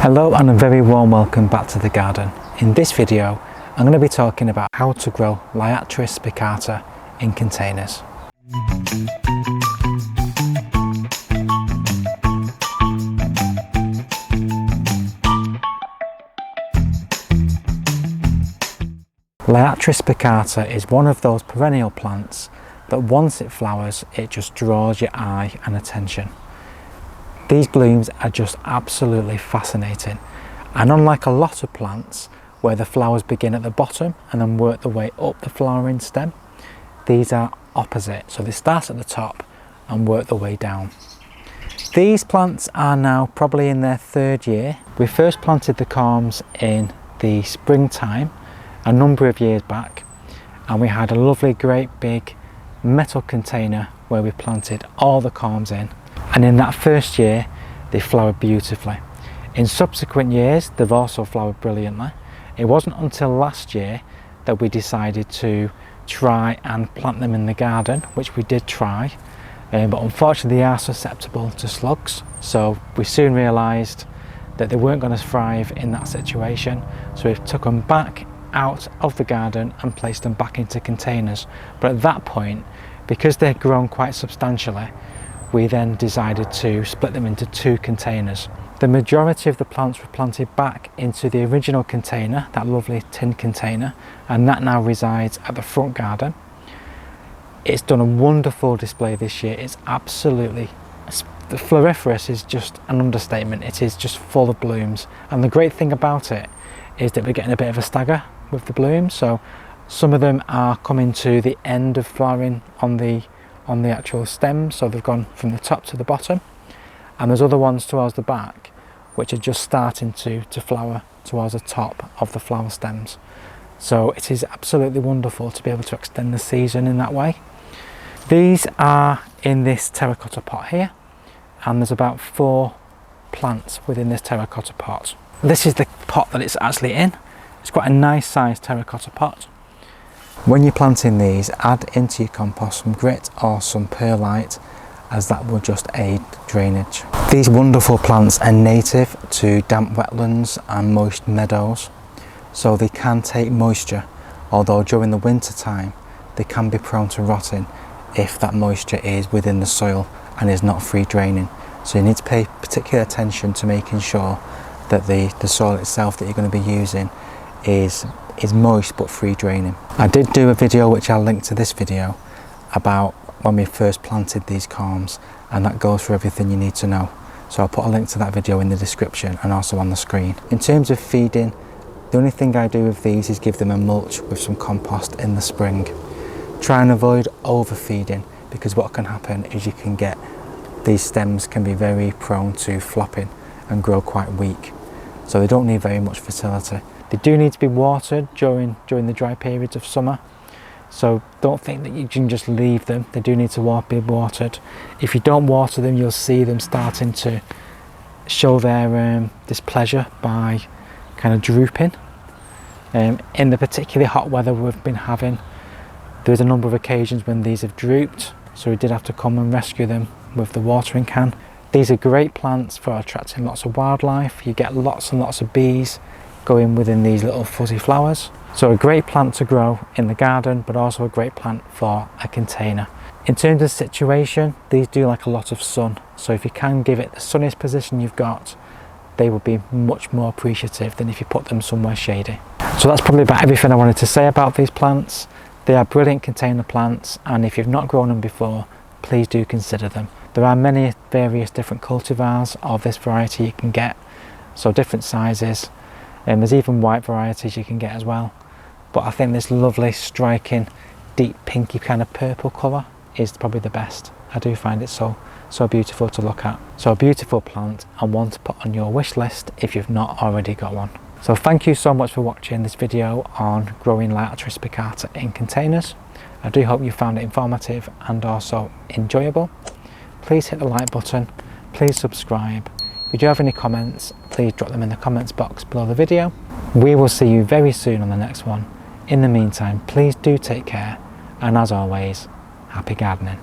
Hello and a very warm welcome back to the garden. In this video I'm going to be talking about how to grow Liatris spicata in containers. Liatris spicata is one of those perennial plants that once it flowers it just draws your eye and attention. These blooms are just absolutely fascinating, and unlike a lot of plants where the flowers begin at the bottom and then work their way up the flowering stem, these are opposite, so they start at the top and work their way down. These plants are now probably in their third year. We first planted the corms in the springtime a number of years back, and we had a lovely great big metal container where we planted all the corms in. And in that first year they flowered beautifully. In subsequent years they've also flowered brilliantly. It wasn't until last year that we decided to try and plant them in the garden, which we did try, but unfortunately they are susceptible to slugs, so we soon realised that they weren't going to thrive in that situation, so we took them back out of the garden and placed them back into containers. But at that point, because they'd grown quite substantially, we then decided to split them into two containers. The majority of the plants were planted back into the original container, that lovely tin container, and that now resides at the front garden. It's done a wonderful display this year. It's absolutely, the floriferous is just an understatement. It is just full of blooms, and the great thing about it is that we're getting a bit of a stagger with the blooms. So some of them are coming to the end of flowering on the actual stems, so they've gone from the top to the bottom, and there's other ones towards the back which are just starting to flower towards the top of the flower stems. So it is absolutely wonderful to be able to extend the season in that way. These are in this terracotta pot here, and there's about 4 plants within this terracotta pot. This is the pot that it's actually in. It's quite a nice sized terracotta pot. When you're planting these, add into your compost some grit or some perlite, as that will just aid drainage. These wonderful plants are native to damp wetlands and moist meadows, so they can take moisture, although during the winter time they can be prone to rotting if that moisture is within the soil and is not free draining. So you need to pay particular attention to making sure that the soil itself that you're going to be using is moist but free draining. I did do a video, which I'll link to this video, about when we first planted these corms, and that goes through everything you need to know. So I'll put a link to that video in the description and also on the screen. In terms of feeding, the only thing I do with these is give them a mulch with some compost in the spring. Try and avoid overfeeding, because what can happen is you can get, these stems can be very prone to flopping and grow quite weak, so they don't need very much fertility. They do need to be watered during the dry periods of summer, so don't think that you can just leave them. They do need to be watered. If you don't water them, you'll see them starting to show their displeasure by kind of drooping. In the particularly hot weather we've been having, there's a number of occasions when these have drooped, so we did have to come and rescue them with the watering can. These are great plants for attracting lots of wildlife. You get lots and lots of bees going within these little fuzzy flowers. So a great plant to grow in the garden, but also a great plant for a container. In terms of situation, these do like a lot of sun, so if you can give it the sunniest position you've got, they will be much more appreciative than if you put them somewhere shady. So that's probably about everything I wanted to say about these plants. They are brilliant container plants, and if you've not grown them before, please do consider them. There are many various different cultivars of this variety you can get, so different sizes. There's even white varieties you can get as well, but I think this lovely striking deep pinky kind of purple colour is probably the best. I do find it so beautiful to look at. So a beautiful plant, and one to put on your wish list if you've not already got one. So thank you so much for watching this video on growing Liatris spicata in containers. I do hope you found it informative and also enjoyable. Please hit the like button, please subscribe. If you do have any comments, please drop them in the comments box below the video. We will see you very soon on the next one. In the meantime, please do take care, and as always, happy gardening.